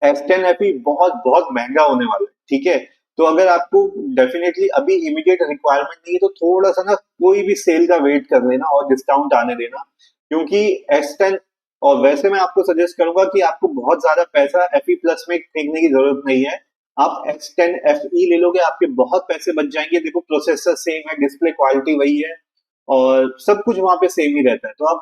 S10 FE बहुत बहुत महंगा होने वाला है, ठीक है। तो अगर आपको डेफिनेटली अभी इमीडिएट रिक्वायरमेंट नहीं है तो थोड़ा सा ना कोई भी सेल का वेट कर लेना और डिस्काउंट आने देना, क्योंकि S10, और वैसे मैं आपको सजेस्ट करूंगा कि आपको बहुत ज्यादा पैसा FE प्लस में फेंकने की जरूरत नहीं है। आप S10 FE ले लोगे, आपके बहुत पैसे बच जाएंगे। देखो प्रोसेसर सेम है, डिस्प्ले क्वालिटी वही है और सब कुछ वहां पे सेम ही रहता है, तो आप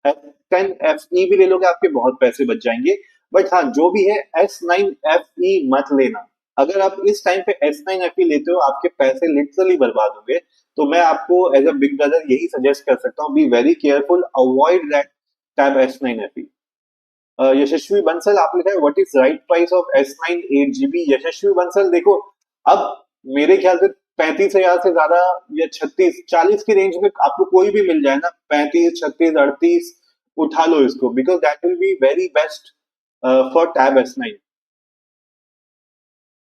S10 FE भी ले लोगे, आपके बहुत पैसे बच जाएंगे। बट हाँ, जो भी है S9 FE मत लेना। अगर आप इस टाइम पे S9 FE लेते हो आपके पैसे लिटरली बर्बाद होंगे। तो मैं आपको एज अ बिग ब्रदर यही सजेस्ट कर सकता हूँ, be very careful, avoid that tab S9 FE। यशस्वी बंसल आप लिखा है what is right price of S9 8 GB। यशस्वी बंसल देखो, अब मेरे ख्याल से 35,000 से ज्यादा या 36 40 की रेंज में आपको कोई भी मिल जाए ना, 35 36 38 उठा लो इसको, because that will be very best for tab S9।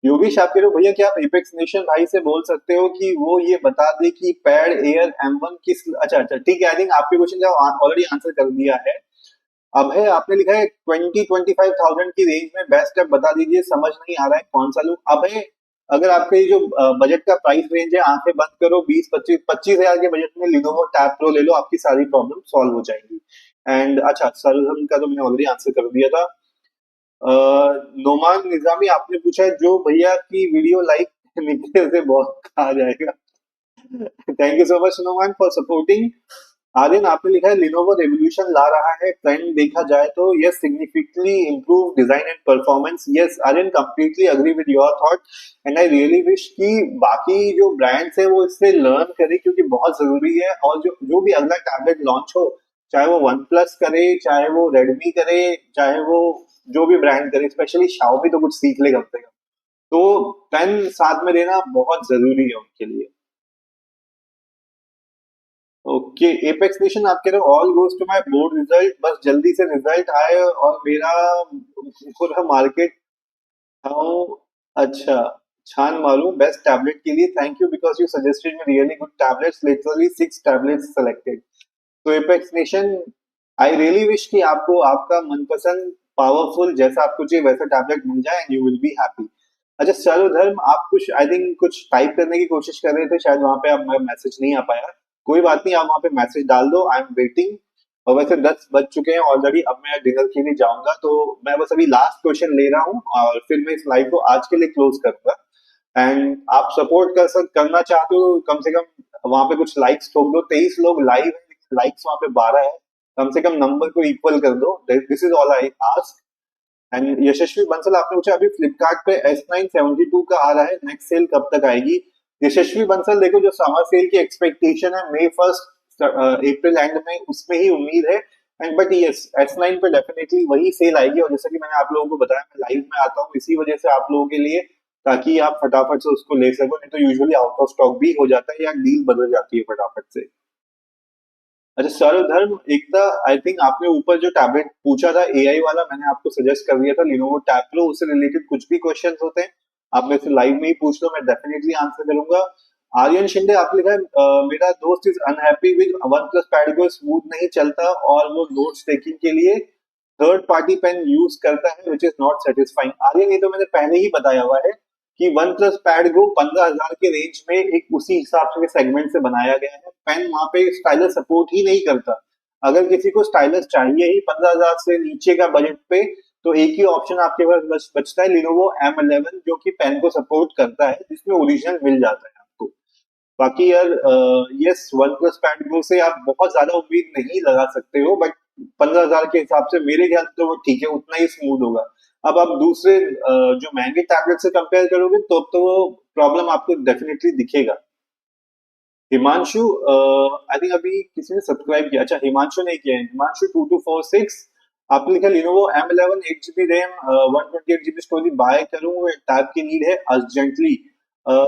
Yogesh आपके लोग भैया, क्या आप एपेक्स नेशन भाई से बोल सकते हो कि वो ये बता दे कि पैड एयर M1 किस। अच्छा अच्छा ठीक है, आई थिंक आपके क्वेश्चन का ऑलरेडी आंसर कर दिया है। अब है आपने लिखा है 20 25,000 की रेंज में बेस्ट ऐप बता दीजिए, समझ नहीं आ रहा है कौन सा लूं। अब है, अगर आपके ये जो बजट का प्राइस रेंज है, आंखें बंद करो, 20 25 25,000 के बजट में लिनोवो टैब प्रो ले लो, आपकी सारी प्रॉब्लम सॉल्व हो जाएगी। एंड अच्छा, सरलम का तो मैंने ऑलरेडी आंसर कर दिया था। नोमान निजामी आपने पूछा है जो भैया की वीडियो लाइक निकले से बहुत कहा जाएगा। Thank you so much Noman for supporting. Aryan आपने लिखा है लिनोवो रेवोल्यूशन ला रहा है, ट्रेंड देखा जाए तो yes significantly improve design and performance. Yes Aryan, completely agree with your thought and I really wish कि बाकी जो ब्रांड्स है वो इससे लर्न करे, क्योंकि बहुत जरूरी है। और जो जो भी अगला टैबलेट लॉन्च हो, चाहे वो वन प्लस करे, चाहे वो रेडमी करे, चाहे वो जो भी ब्रांड करे, स्पेशली शाओमी तो कुछ सीख ले कम से कम, तो पेन साथ में देना बहुत जरूरी है उनके लिए। ओके, एपेक्स नेशन आप कह रहे हो all goes to my board result, बस जल्दी से रिजल्ट आए और मेरा पूरा मार्केट हाउ। अच्छा, छान मारूं बेस्ट टैबलेट के लिए, thank you because you suggested me really good tablets, literally 6 tablets selected. तो apex nation, I really wish कि आपको आपका मनपसंद पावरफुल जैसा आपको चाहिए वैसा टैबलेट मिल जाए and you will be happy. अच्छा सर्वधर्म, आप कुछ आई थिंक कुछ टाइप करने की कोशिश कर रहे थे, शायद वहां पे आप मैसेज नहीं आ पाया। कोई बात नहीं, आप वहां पे मैसेज डाल दो, आई एम वेटिंग। और वैसे 10 बज चुके हैं ऑलरेडी, अब मैं डिनर के लिए जाऊंगा, तो मैं बस अभी लास्ट क्वेश्चन ले रहा हूँ और फिर मैं इस लाइव को आज के लिए क्लोज करूंगा। एंड आप सपोर्ट करना चाहते हो, कम से कम वहां पे कुछ लाइक्स ठोक दो। 23 लोग लाइव है लेकिन लाइक्स वहां पे 12 है, कम से कम नंबर को इक्वल कर दो, this is all I ask. And Yashasvi Bansal आपने पूछा अभी फ्लिपकार्ट पे S9 72 का आ रहा है, नेक्स्ट सेल कब तक आएगी? यशस्वी बंसल देखो, जो समर सेल की एक्सपेक्टेशन है May 1 अप्रैल एंड में, उसमें ही उम्मीद है। एंड बट यस, S9 पे डेफिनेटली वही सेल आएगी, और जैसा कि मैंने आप लोगों को बताया, मैं लाइव में आता हूँ इसी वजह से आप लोगों के लिए, ताकि आप फटाफट से उसको ले सको, नहीं तो यूजुअली आउट ऑफ स्टॉक भी हो जाता है या डील बदल जाती है फटाफट से। अच्छा सर्वधर्म एकता, आई थिंक आपने ऊपर जो टैबलेट पूछा था एआई वाला, मैंने आपको सजेस्ट कर दिया था लिनोवो टैब प्रो, उससे रिलेटेड कुछ भी क्वेश्चंस होते हैं आप मेरे से लाइव में ही पूछ लो, मैं डेफिनेटली आंसर करूंगा। आर्यन शिंदे आप लिखा है मेरा दोस्त is unhappy with one plus pad को स्मूथ नहीं चलता और वो नोट्स टेकिंग के लिए थर्ड पार्टी पेन यूज करता है which is not satisfying. Aryan ये तो मैंने पहले ही बताया हुआ है कि वन प्लस पैड गो 15,000 के रेंज में एक उसी हिसाब से सेगमेंट से बनाया गया है। पेन वहां पे स्टाइलस सपोर्ट ही नहीं करता। अगर किसी को स्टाइलस चाहिए ही 15,000 से नीचे का बजट पे, तो एक ही ऑप्शन आपके पास बचता है लिनोवो M11, जो कि पेन को सपोर्ट करता है, जिसमें ओरिजिनल मिल जाता है आपको। बाकी यार यस, वन प्लस पैड गो से आप बहुत ज्यादा उम्मीद नहीं लगा सकते हो, बट 15,000 के हिसाब से मेरे ख्याल से तो वो ठीक है, उतना ही स्मूथ होगा। अब आप दूसरे जो महंगे टैबलेट से कंपेयर करोगे तो वो प्रॉब्लम आपको डेफिनेटली दिखेगा। हिमांशु, आई थिंक अभी किसी ने सब्सक्राइब किया, अच्छा हिमांशु ने किया है, हिमांशु 2246, आपने लिखा Lenovo M11 8 GB RAM 128 GB storage buy करूं, टैब की नीड है अर्जेंटली।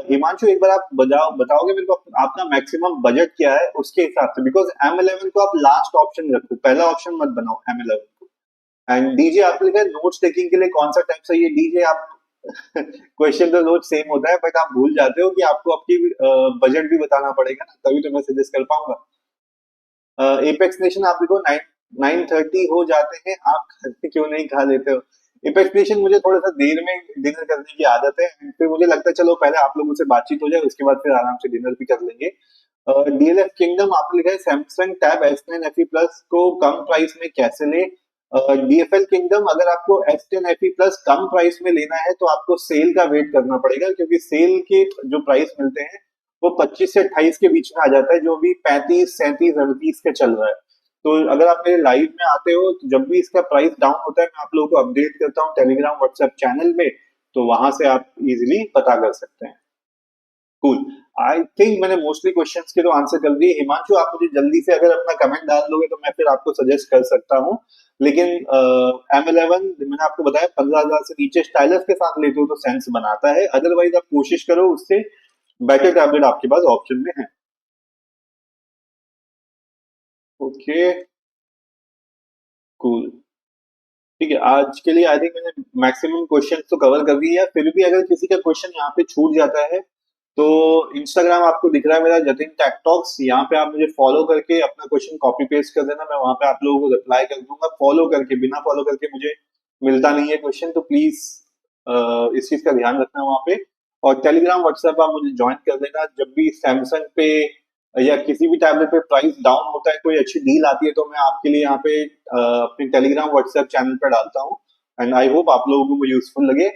हिमांशु एक बार आप बताओगे मेरे को आपका मैक्सिमम बजट क्या है, उसके हिसाब से, बिकॉज M11 को आप लास्ट ऑप्शन रखो, पहला ऑप्शन मत बनाओ M11 को। एंड डीजे आपने लिखा नोट्स टेकिंग के लिए कौन सा टाइप सही है? डीजे आप क्वेश्चन तो रोज सेम होता है, बट आप भूल जाते हो कि आपको आपकी बजट भी बताना पड़ेगा ना, तभी तो मैं सजेस्ट कर पाऊंगा। एपेक्स नेशन आप देखो 9:30 हो जाते हैं, आप घर पे क्यों नहीं खा लेते हो? एपेक्स नेशन मुझे थोड़ा सा देर में डिनर करने की आदत है, and फिर मुझे लगता है चलो पहले आप लोगों से बातचीत हो जाए, उसके बाद फिर आराम से डिनर भी कर लेंगे। डीएलएफ किंगडम आपने लिखा है Samsung tab S9 FE plus को कम प्राइस में कैसे ले? डीएफएल किंगडम, अगर आपको S10 FE प्लस कम प्राइस में लेना है तो आपको सेल का वेट करना पड़ेगा, क्योंकि सेल के जो प्राइस मिलते हैं वो 25 से 28 के बीच में आ जाता है, जो भी 35 37 38 के चल रहा है। तो अगर आप मेरे लाइव में आते हो तो जब भी इसका प्राइस डाउन होता है, मैं आप लोगों को अपडेट करता हूँ टेलीग्राम व्हाट्सएप चैनल में, तो वहां से आप इजिली पता कर सकते हैं। कूल, आई थिंक मैंने मोस्टली क्वेश्चंस के तो आंसर कर दिए। हिमांशु आप मुझे जल्दी से अगर अपना कमेंट डाल दोगे तो मैं फिर आपको सजेस्ट कर सकता हूँ। लेकिन M11 मैंने आपको बताया 15,000 से नीचे स्टाइलस के साथ लेते हो तो सेंस बनाता है, अदरवाइज आप कोशिश करो उससे बेटर टैबलेट आपके पास ऑप्शन में है। ओके, कूल, ठीक है, आज के लिए आई थिंक मैंने मैक्सिमम क्वेश्चन तो कवर कर दिए हैं। फिर भी अगर किसी का क्वेश्चन यहाँ पे छूट जाता है तो इंस्टाग्राम आपको दिख रहा है मेरा जतिन टेक टॉक्स, यहाँ पे आप मुझे फॉलो करके अपना क्वेश्चन कॉपी पेस्ट कर देना, मैं वहां पे आप लोगों को रिप्लाई कर दूंगा। फॉलो करके, बिना फॉलो करके मुझे मिलता नहीं है क्वेश्चन, तो प्लीज इस चीज का ध्यान रखना वहां पे। और टेलीग्राम व्हाट्सएप आप मुझे ज्वाइन कर देना, जब भी सैमसंग पे या किसी भी टैबलेट पे प्राइस डाउन होता है, कोई अच्छी डील आती है, तो मैं आपके लिए यहाँ पे अपने टेलीग्राम व्हाट्सएप चैनल पर डालता हूँ। एंड आई होप आप लोगों को वो यूजफुल लगे।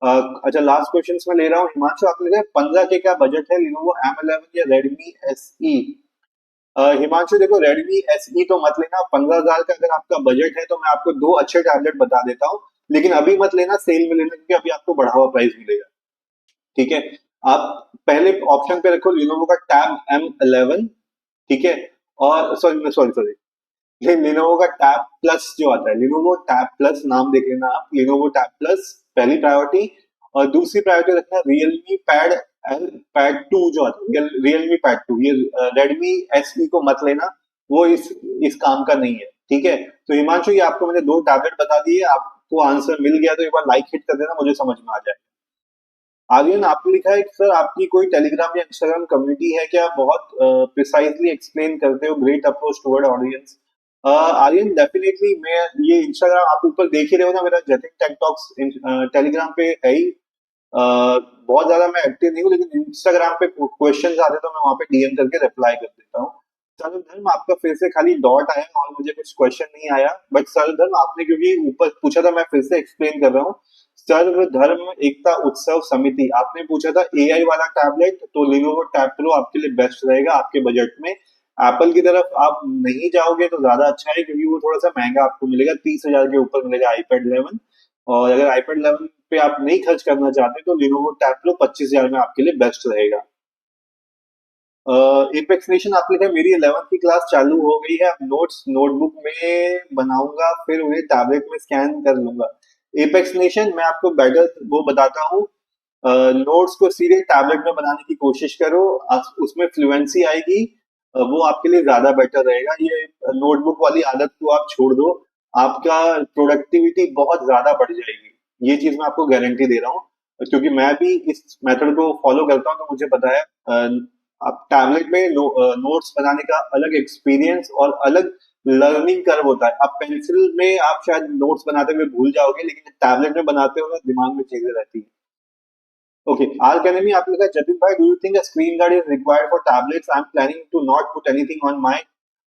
अच्छा लास्ट क्वेश्चन मैं ले रहा हूँ, हिमांशु आपने कहा 15 के क्या बजट है लिनोवो M11 या रेडमी SE? हिमांशु देखो, रेडमी SE तो मत लेना, 15,000 का अगर आपका बजट है तो मैं आपको दो अच्छे टैबलेट बता देता हूँ, लेकिन अभी मत लेना, सेल में लेना, क्योंकि अभी आपको बढ़ा हुआ प्राइस मिलेगा। ठीक है, आप पहले ऑप्शन पे रखो लिनोवो का टैब M11, ठीक है, और सॉरी सॉरी सॉरी, ये लिनोवो का टैब प्लस जो आता है, लिनोवो टैब प्लस नाम देख लेना आप, लिनोवो टैब प्लस पहली प्रायोरिटी। और दूसरी प्रायोरिटी रखना रियलमी पैड एल पैड 2 जो आता है, रियलमी पैड 2, ये रेडमी SE को मत लेना, वो इस काम का नहीं है। ठीक है, तो हिमांशु ये आपको मैंने दो टैबलेट बता दिए, आपको आंसर मिल गया तो एक बार लाइक हिट कर देना, मुझे समझ में आ जाए। आर्यन आपने लिखा है कि सर आपकी कोई टेलीग्राम या इंस्टाग्राम कम्युनिटी है क्या? बहुत प्रिसाइजली एक्सप्लेन करते हो, great approach toward audience. Aryan definitely, मैं ये इंस्टाग्राम आप ऊपर देख ही रहे हो ना, मेरा जतिन टेक टॉक्स टेलीग्राम पे है ही। बहुत ज्यादा मैं एक्टिव नहीं हूँ, लेकिन इंस्टाग्राम पे क्वेश्चन आते तो मैं वहां पे डीएम करके रिप्लाई कर देता हूँ। सर्वधर्म आपका फिर से खाली डॉट आया और मुझे कुछ क्वेश्चन नहीं आया, बट सर्वधर्म आपने क्योंकि ऊपर पूछा था, मैं फिर से एक्सप्लेन कर रहा हूँ। सर्वधर्म एकता उत्सव समिति आपने पूछा था एआई वाला टैबलेट, तो लिनोवो टैब प्रो आपके लिए बेस्ट रहेगा आपके बजट में। एप्पल की तरफ आप नहीं जाओगे तो ज्यादा अच्छा है, क्योंकि वो थोड़ा सा महंगा आपको मिलेगा, 30,000 के ऊपर मिलेगा iPad 11। और अगर iPad 11 पे आप नहीं खर्च करना चाहते तो Lenovo Tab Pro 25,000 में आपके लिए बेस्ट रहेगा। एपेक्स नेशन आपने कहा मेरी 11th की क्लास चालू हो गई है, अब नोट्स नोटबुक में बनाऊंगा फिर उन्हें टैबलेट में स्कैन कर लूंगा। एपेक्स नेशन मैं आपको बेटर वो बताता हूँ, नोट्स को सीधे टैबलेट में बनाने की कोशिश करो, उसमें फ्लुएंसी आएगी, वो आपके लिए ज्यादा बेटर रहेगा। ये नोटबुक वाली आदत को आप छोड़ दो, आपका प्रोडक्टिविटी बहुत ज्यादा बढ़ जाएगी, ये चीज मैं आपको गारंटी दे रहा हूँ, क्योंकि मैं भी इस मेथड को फॉलो करता हूँ तो मुझे पता है। आप टैबलेट में नोट्स बनाने का अलग एक्सपीरियंस और अलग लर्निंग कर्व होता है। आप पेंसिल में आप शायद नोट्स बनाते हुए भूल जाओगे, लेकिन टैबलेट में बनाते हो ना दिमाग में चीजें रहती है। ओके, आर academy आपने कहा जतिन भाई do you think a screen guard is required for tablets, I am planning to not put anything on my.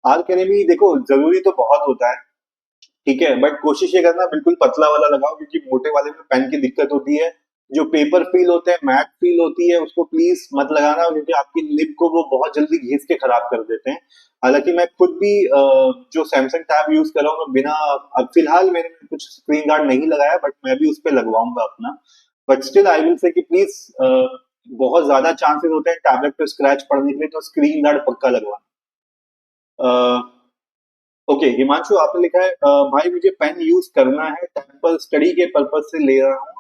R academy देखो जरूरी तो बहुत होता है, ठीक है, बट कोशिश ये करना बिल्कुल पतला वाला लगाओ, क्योंकि मोटे वाले में पेन की दिक्कत होती है, जो पेपर फील होते हैं, मैट फील होती है, उसको प्लीज मत लगाना, क्योंकि आपकी निब को वो बहुत जल्दी घिस के खराब कर देते हैं। हालांकि मैं खुद भी जो सैमसंग टैब यूज कर रहा हूँ, मैं बिना, अब फिलहाल मैंने कुछ स्क्रीन गार्ड नहीं लगाया, बट मैं भी उस पर लगवाऊंगा अपना। बट स्टिल आई विल से कि प्लीज, बहुत ज्यादा चांसेस होते हैं टैबलेट पे स्क्रैच पड़ने के लिए, तो स्क्रीन गार्ड पक्का लगवाना। ओके, हिमांशु आपने लिखा है भाई मुझे पेन यूज करना है, टेम्पल स्टडी के पर्पज से ले रहा हूँ,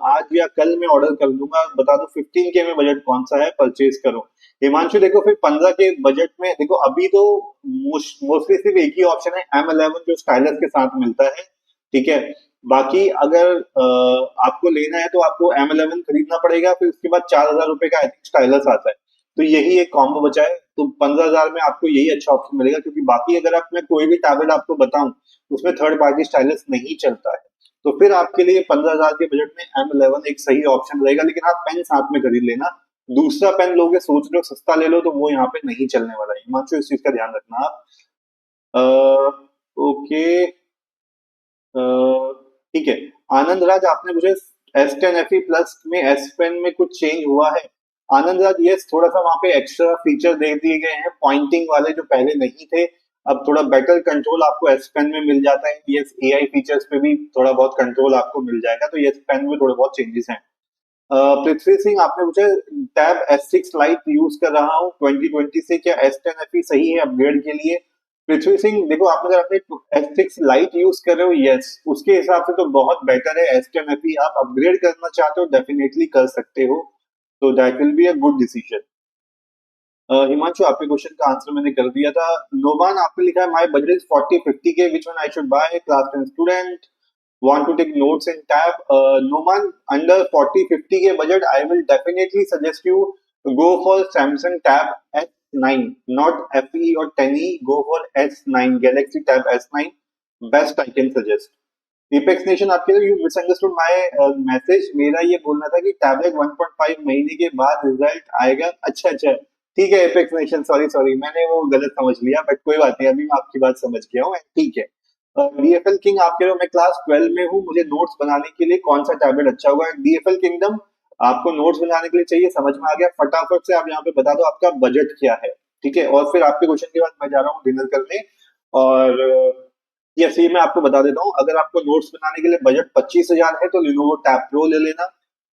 आज या कल मैं ऑर्डर कर दूंगा, बता दो 15K में बजट कौन सा है, परचेज करो। हिमांशु देखो फिर 15 के बजट में देखो, अभी तो मोस्टली सिर्फ एक ही ऑप्शन है M11 जो स्टाइलस के साथ मिलता है, ठीक है। बाकी अगर आपको लेना है तो आपको M11 खरीदना पड़ेगा, फिर उसके बाद 4,000 रुपए का आई थिंक स्टाइलस आता है, तो यही एक कॉम्बो बचा है, तो 15,000 में आपको यही अच्छा ऑप्शन मिलेगा, क्योंकि बाकी अगर आप मैं कोई भी टैबलेट आपको बताऊं उसमें थर्ड पार्टी स्टाइलस नहीं चलता है, तो फिर आपके लिए 15,000 के बजट में M11 एक सही ऑप्शन रहेगा। लेकिन आप पेन साथ में खरीद लेना, दूसरा पेन लोगे सोच रहे हो सस्ता ले लो, तो वो यहाँ पे नहीं चलने वाला है, हिमांशु इस चीज का ध्यान रखना आप। ओके, ठीक है, आनंद राज आपने मुझे S10 FE+ में एस पेन में कुछ चेंज हुआ है। आनंद राज यस, थोड़ा सा वहां पे एक्स्ट्रा फीचर दे दिए गए हैं पॉइंटिंग वाले जो पहले नहीं थे, अब थोड़ा बेटर कंट्रोल आपको एस पेन में मिल जाता है, यस AI फीचर्स पे भी थोड़ा बहुत कंट्रोल आपको मिल जाएगा, तो यस पेन में थोड़े बहुत चेंजेस हैं। पृथ्वी सिंह आपने पूछा टैब S6 लाइट यूज कर रहा हूँ 2020 से, क्या S10 FE सही है अपग्रेड के लिए? पृथ्वी सिंह देखो, आप अगर अपने S6 लाइट यूज कर रहे हो, यस उसके हिसाब से तो बहुत बेटर है S10 FE, आप अपग्रेड करना चाहते हो डेफिनेटली कर सकते हो, तो that will be a good decision. Himanshu आपके क्वेश्चन का आंसर मैंने कर दिया था। नोमान आपने लिखा है my budget is 40-50K, which one I should bye, class 10 student, want to take notes in tab, Noman, under 40-50K budget I will definitely suggest you to go for Samsung Tab S9, not FE or 10e, go for S9, Galaxy Tab S9, best I can suggest। Apex Nation आपके लिए, you misunderstood my message, मेरा ये बोलना था कि tablet 1.5 महीने के बाद रिजल्ट आएगा। अच्छा अच्छा, ठीक है Apex Nation, सॉरी सॉरी, मैंने वो गलत समझ लिया, बट कोई बात नहीं, अभी मैं आपकी बात समझ गया हूँ, ठीक है। DFL किंग आप कह रहे हो मैं क्लास 12 में हूँ, मुझे नोट्स बनाने के लिए कौन सा टैबलेट अच्छा होगा? DFL किंगडम, आपको नोट्स बनाने के लिए चाहिए, समझ में आ गया, फटाफट से आप यहाँ पे बता दो आपका बजट क्या है, ठीक है, और फिर आपके क्वेश्चन के बाद मैं जा रहा हूँ डिनर करने। और यस, ये मैं आपको बता देता हूँ, अगर आपको नोट्स बनाने के लिए बजट 25,000 है तो Lenovo Tab Pro ले लेना,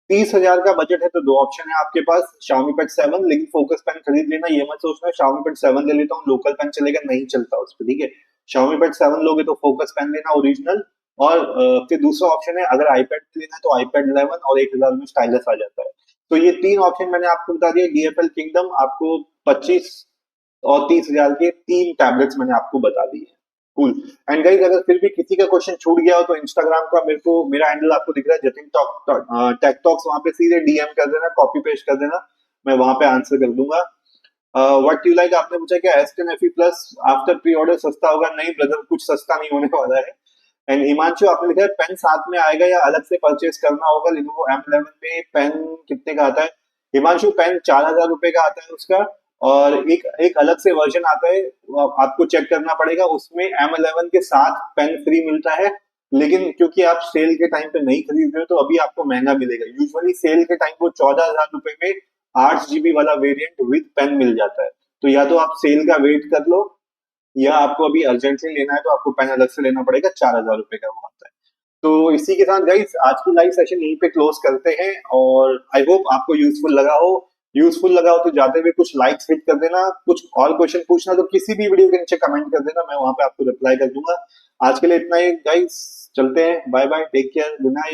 30,000 का बजट है तो दो ऑप्शन है आपके पास, Xiaomi Pad 7, लेकिन फोकस पेन खरीद लेना, ये मत सोचना Xiaomi Pad 7 ले लेता हूँ लोकल पेन चलेगा, नहीं चलता उस पर, ठीक है। Xiaomi Pad 7 लोगे तो फोकस पेन लेना ओरिजिनल, और फिर दूसरा ऑप्शन है अगर iPad लेना है तो iPad 11 और 1,000 में स्टाइलस आ जाता है। तो ये तीन ऑप्शन मैंने आपको बता दिया, DFL किंगडम आपको 25 और 30,000 के तीन टैबलेट्स मैंने आपको बता दिए। कूल। एंड गाइस, अगर फिर भी किसी का क्वेश्चन छूट गया हो तो इंस्टाग्राम का मेरे को, मेरा हैंडल आपको दिख रहा है जतिन टॉक टेक टॉक्स, वहां पे सीधे DM कर देना, कॉपी पेस्ट कर देना, मैं वहां पे आंसर कर दूंगा। व्हाट यू लाइक आपने पूछा क्या S10 FE+ after pre order सस्ता होगा? नहीं ब्रदर, कुछ सस्ता नहीं होने वाला है। एंड हिमांशु आपने लिखा है पेन साथ में आएगा या अलग से परचेज करना होगा? Lenovo M11 में पेन कितने का आता है? हिमांशु पेन 4,000 रुपए का आता है उसका, और एक एक अलग से वर्जन आता है, वो आपको चेक करना पड़ेगा, उसमें M11 के साथ पेन फ्री मिलता है, लेकिन क्योंकि आप सेल के टाइम पे नहीं खरीद रहे हो तो अभी आपको महंगा मिलेगा। यूजुअली सेल के टाइम वो 14,000 रुपए में 8 GB वाला वेरिएंट विद पेन मिल जाता है, तो या तो आप सेल का वेट कर लो, या आपको अभी अर्जेंटली लेना है तो आपको पेन अलग से लेना पड़ेगा, 4,000 रुपए का वो आता है। तो इसी के साथ गाइस आज की लाइव सेशन यहीं पे क्लोज करते हैं और आई होप आपको यूजफुल लगा हो। यूजफुल लगा हो तो जाते हुए कुछ लाइक्स हिट कर देना, कुछ और क्वेश्चन पूछना तो किसी भी वीडियो के नीचे कमेंट कर देना, मैं वहां पे आपको रिप्लाई कर दूंगा। आज के लिए इतना ही गाइस, चलते हैं, bye bye, take care, good night.